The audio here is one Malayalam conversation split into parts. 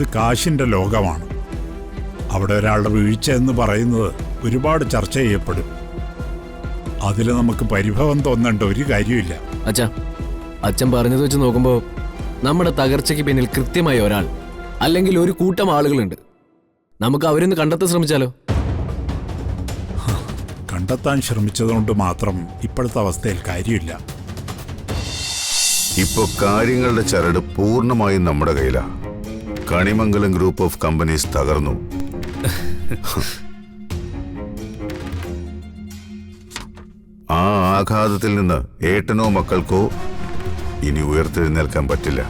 ഇത് കാശിൻ്റെ ലോകമാണ്. അവിടെ ഒരാളുടെ വീഴ്ച എന്ന് പറയുന്നത് ഒരുപാട് ചർച്ച ചെയ്യപ്പെടും. അതിൽ നമുക്ക് പരിഭവം തോന്നേണ്ട ഒരു കാര്യമില്ല. അച്ഛൻ പറഞ്ഞത് വെച്ച് നോക്കുമ്പോൾ നമ്മുടെ തകർച്ചയ്ക്ക് പിന്നിൽ കൃത്യമായ ഒരാൾ അല്ലെങ്കിൽ ഒരു കൂട്ടം ആളുകളുണ്ട്. നമുക്ക് അവരൊന്ന് കണ്ടെത്താൻ ശ്രമിച്ചാലോ? കണ്ടെത്താൻ ശ്രമിച്ചതുകൊണ്ട് മാത്രം ഇപ്പോഴത്തെ അവസ്ഥയിൽ കാര്യമില്ല. ഇപ്പോ കാര്യങ്ങളുടെ ചരട് പൂർണ്ണമായും നമ്മുടെ കയ്യിലാണ്. കണിമംഗലം ഗ്രൂപ്പ് ഓഫ് കമ്പനീസ് തകർന്നു. ആ ആഘാതത്തിൽ നിന്ന് ഏട്ടനോ മക്കൾക്കോ ഇനി ഉയർത്തെഴുന്നേൽക്കാൻ പറ്റില്ല.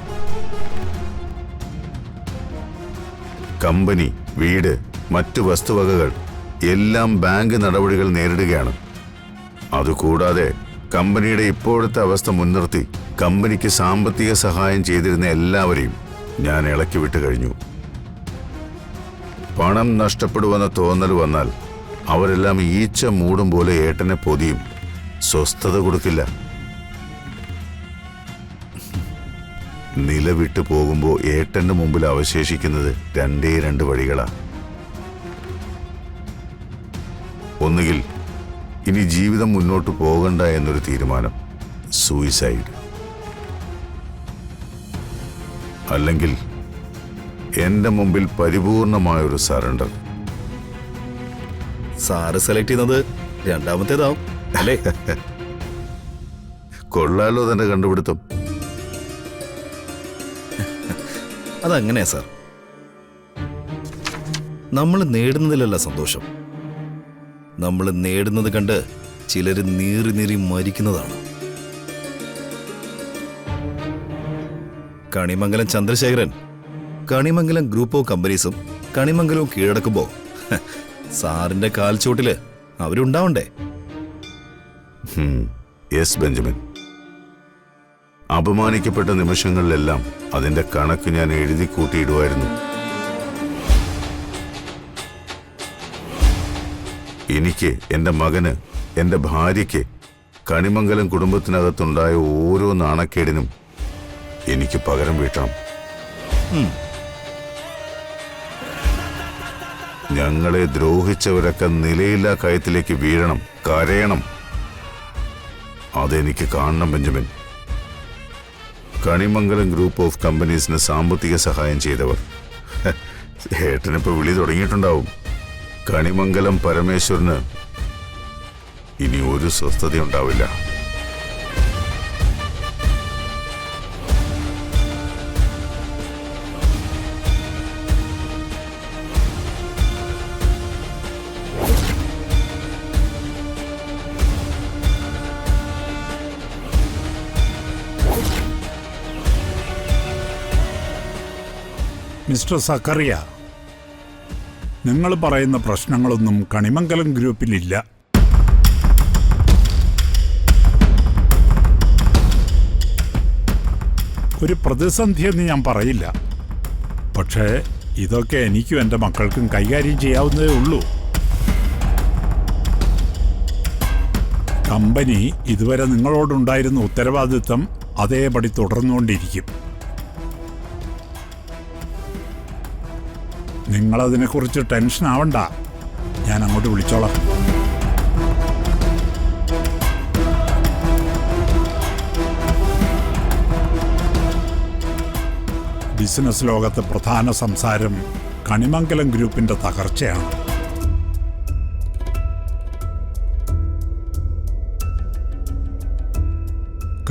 കമ്പനി, വീട്, മറ്റു വസ്തുവകകൾ എല്ലാം ബാങ്ക് നടപടികൾ നേരിടുകയാണ്. അതുകൂടാതെ കമ്പനിയുടെ ഇപ്പോഴത്തെ അവസ്ഥ മുൻനിർത്തി കമ്പനിക്ക് സാമ്പത്തിക സഹായം ചെയ്തിരുന്ന എല്ലാവരെയും ഞാൻ ഇളക്കി വിട്ടു കഴിഞ്ഞു. പണം നഷ്ടപ്പെടുമെന്ന തോന്നൽ വന്നാൽ അവരെല്ലാം ഈച്ച മൂടും പോലെ ഏട്ടനെ പൊതിയും. സ്വസ്ഥത കൊടുക്കില്ല. നിലവിട്ടു പോകുമ്പോൾ ഏട്ടന്റെ മുമ്പിൽ അവശേഷിക്കുന്നത് രണ്ട് വഴികളാ. ഒന്നുകിൽ ഇനി ജീവിതം മുന്നോട്ട് പോകണ്ട എന്നൊരു തീരുമാനം, സൂയിസൈഡ്. അല്ലെങ്കിൽ എന്റെ മുമ്പിൽ പരിപൂർണമായൊരു സറണ്ടർ. സാറ് സെലക്ട് ചെയ്യുന്നത് രണ്ടാമത്തേതാവും അല്ലേ? കൊള്ളാലോ തന്നെ കണ്ടുപിടുത്തം. അതങ്ങനെയാ സാർ. നമ്മൾ നേടുന്നതിലല്ല സന്തോഷം, നമ്മൾ നേടുന്നത് കണ്ട് ചിലര് നീറി നീറി മരിക്കുന്നതാണ്. കണിമംഗലം ചന്ദ്രശേഖരൻ കണിമംഗലം ഗ്രൂപ്പ് ഓഫ് കമ്പനീസും കണിമംഗലവും കീഴടക്കുമ്പോ സാറിന്റെ കാൽച്ചോട്ടില് അവരുണ്ടാവണ്ടേ? Yes Benjamin. അപമാനിക്കപ്പെട്ട നിമിഷങ്ങളിലെല്ലാം അതിന്റെ കണക്ക് ഞാൻ എഴുതി കൂട്ടിയിടുമായിരുന്നു. എനിക്ക്, എന്റെ മകന്, എന്റെ ഭാര്യയ്ക്ക്, കണിമംഗലം കുടുംബത്തിനകത്തുണ്ടായ ഓരോ നാണക്കേടിനും എനിക്ക് പകരം വീട്ടണം. ഞങ്ങളെ ദ്രോഹിച്ചവരൊക്കെ നിലയില്ലാ കയത്തിലേക്ക് വീഴണം, കരയണം. അതെനിക്ക് കാണണം ബെഞ്ചമിൻ. കണിമംഗലം ഗ്രൂപ്പ് ഓഫ് കമ്പനീസിന് സാമ്പത്തിക സഹായം ചെയ്തവർ ഏട്ടനിപ്പോ വിളി തുടങ്ങിയിട്ടുണ്ടാവും. കണിമംഗലം പരമേശ്വരന് ഇനി ഒരു സ്വസ്ഥതയുണ്ടാവില്ല. മിസ്റ്റർ സക്കറിയ, നിങ്ങൾ പറയുന്ന പ്രശ്നങ്ങളൊന്നും കണിമംഗലം ഗ്രൂപ്പിലില്ല. ഒരു പ്രതിസന്ധിയെന്ന് ഞാൻ പറയില്ല. പക്ഷേ ഇതൊക്കെ എനിക്കും എൻ്റെ മക്കൾക്കും കൈകാര്യം ചെയ്യാവുന്നതേ ഉള്ളൂ. കമ്പനി ഇതുവരെ നിങ്ങളോടുണ്ടായിരുന്ന ഉത്തരവാദിത്തം അതേപടി തുടർന്നുകൊണ്ടിരിക്കും. നിങ്ങളതിനെക്കുറിച്ച് ടെൻഷൻ ആവണ്ട, ഞാൻ അങ്ങോട്ട് വിളിച്ചോളാം. ബിസിനസ് ലോകത്ത് പ്രധാന സംസാരം കണിമംഗലം ഗ്രൂപ്പിന്റെ തകർച്ചയാണ്.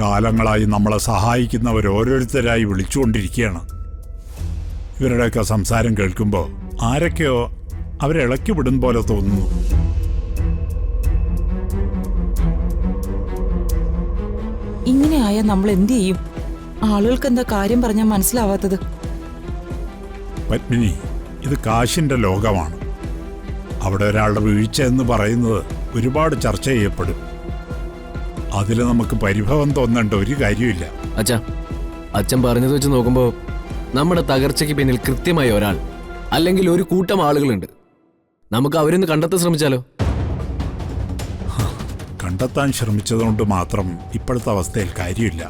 കാലങ്ങളായി നമ്മളെ സഹായിക്കുന്നവർ ഓരോരുത്തരായി വിളിച്ചുകൊണ്ടിരിക്കുകയാണ്. ഇവരുടെയൊക്കെ സംസാരം കേൾക്കുമ്പോൾ ആരൊക്കെയോ അവരെ ഇളക്കി വിടും പോലെ തോന്നുന്നു. ഇങ്ങനെയായ നമ്മൾ എന്ത് ചെയ്യും? ആളുകൾക്ക് എന്താ കാര്യം പറഞ്ഞാൽ മനസ്സിലാവാത്തത്? പത്മിനി, ഇത് കാശിന്റെ ലോകമാണ്. അവിടെ ഒരാളുടെ വീഴ്ച എന്ന് പറയുന്നത് ഒരുപാട് ചർച്ച ചെയ്യപ്പെടും. അതിൽ നമുക്ക് പരിഭവം തോന്നേണ്ട ഒരു കാര്യമില്ല. അച്ഛൻ പറഞ്ഞത് വെച്ച് നോക്കുമ്പോൾ നമ്മുടെ തകർച്ചയ്ക്ക് പിന്നിൽ കൃത്യമായ ഒരാൾ അല്ലെങ്കിൽ ഒരു കൂട്ടം ആളുകളുണ്ട്. നമുക്ക് അവരൊന്ന് കണ്ടെത്താൻ ശ്രമിച്ചാലോ? കണ്ടെത്താൻ ശ്രമിച്ചതുകൊണ്ട് മാത്രം ഇപ്പോഴത്തെ അവസ്ഥയിൽ കാര്യമില്ല.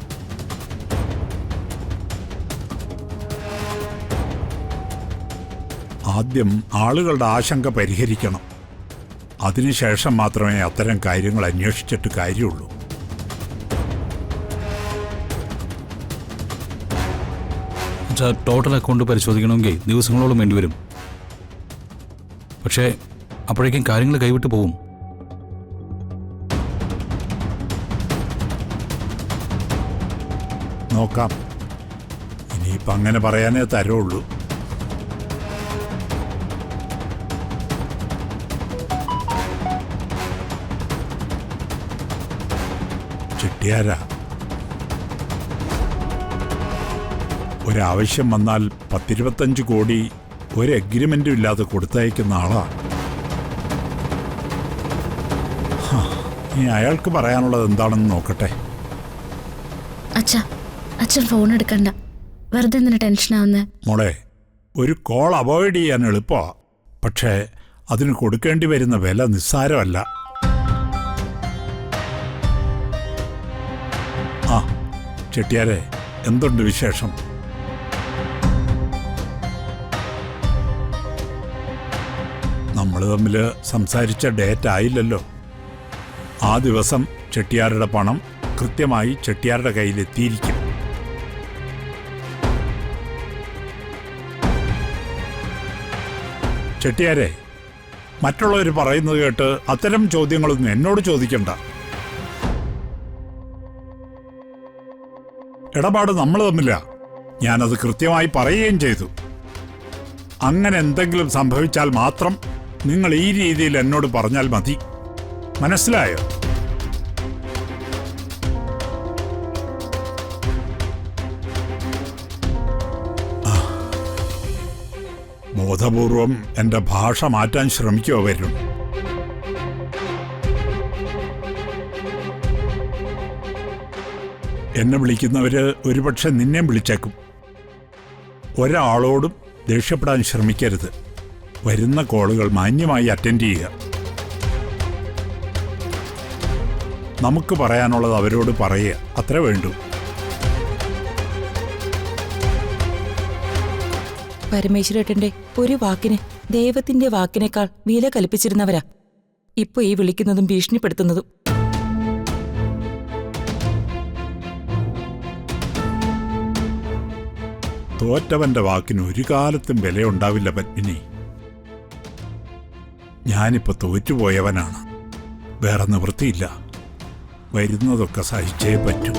ആദ്യം ആളുകളുടെ ആശങ്ക പരിഹരിക്കണം. അതിനുശേഷം മാത്രമേ അത്തരം കാര്യങ്ങൾ അന്വേഷിച്ചിട്ട് കാര്യമുള്ളൂ. ടോട്ടൽ അക്കൗണ്ട് പരിശോധിക്കണമെങ്കിൽ ദിവസങ്ങളോളം വേണ്ടിവരും. പക്ഷേ അപ്പോഴേക്കും കാര്യങ്ങൾ കൈവിട്ട് പോവും. നോക്കാം. ഇനിയിപ്പം അങ്ങനെ പറയാനേ തരുള്ളൂ. ചെട്ടിയാരാ, ഒരാവശ്യം വന്നാൽ 10-25 കോടി ഒരു എഗ്രിമെന്റും ഇല്ലാതെ കൊടുത്തയക്കുന്ന ആളാ. ഇനി അയാൾക്ക് പറയാനുള്ളത് എന്താണെന്ന് നോക്കട്ടെ. അച്ഛൻ ഫോൺ എടുക്കണ്ട, വെറുതെ എന്തിനാ ടെൻഷനാവുന്നേ? മോളെ, ഒരു കോൾ അവോയ്ഡ് ചെയ്യാൻ എളുപ്പമാ, പക്ഷേ അതിന് കൊടുക്കേണ്ടി വരുന്ന വില നിസ്സാരമല്ല. ആ ചെട്ടിയാരെ, എന്തുണ്ട് വിശേഷം? നമ്മൾ തമ്മിൽ സംസാരിച്ച ഡേറ്റ് ആയില്ലല്ലോ. ആ ദിവസം ചെട്ടിയാരുടെ പണം കൃത്യമായി ചെട്ടിയാരുടെ കയ്യിലെത്തിയിരിക്കും. ചെട്ടിയാരെ, മറ്റുള്ളവർ പറയുന്നത് കേട്ട് അത്തരം ചോദ്യങ്ങളൊന്നും എന്നോട് ചോദിക്കണ്ട. ഇടപാട് നമ്മൾ തമ്മില്ല, ഞാനത് കൃത്യമായി പറയുകയും ചെയ്തു. അങ്ങനെ എന്തെങ്കിലും സംഭവിച്ചാൽ മാത്രം നിങ്ങൾ ഈ രീതിയിൽ എന്നോട് പറഞ്ഞാൽ മതി. മനസ്സിലായോ? ബോധപൂർവം എന്റെ ഭാഷ മാറ്റാൻ ശ്രമിക്കുമോ വരും? എന്നെ വിളിക്കുന്നവര് ഒരുപക്ഷെ നിന്നെ വിളിച്ചേക്കും. ഒരാളോടും ദേഷ്യപ്പെടാൻ ശ്രമിക്കരുത്. വരുന്ന കോളുകൾ മാന്യമായി അറ്റൻഡ് ചെയ്യുക. നമുക്ക് പറയാനുള്ളത് അവരോട് പറയുക, അത്രേ വേണ്ടൂ. പരമേശ്വരേട്ടന്റെ ഒരു വാക്കിന് ദൈവത്തിന്റെ വാക്കിനേക്കാൾ വില കൽപ്പിച്ചിരുന്നവരാ ഇപ്പൊ ഈ വിളിക്കുന്നതും ഭീഷണിപ്പെടുത്തുന്നതും. തോറ്റവന്റെ വാക്കിന് ഒരു കാലത്തും വിലയുണ്ടാവില്ല പത്മിനി. ഞാനിപ്പോ തോറ്റുപോയവനാണ്. വേറെ നിവൃത്തിയില്ല. വരുന്നതൊക്കെ സഹിച്ചേ പറ്റൂ.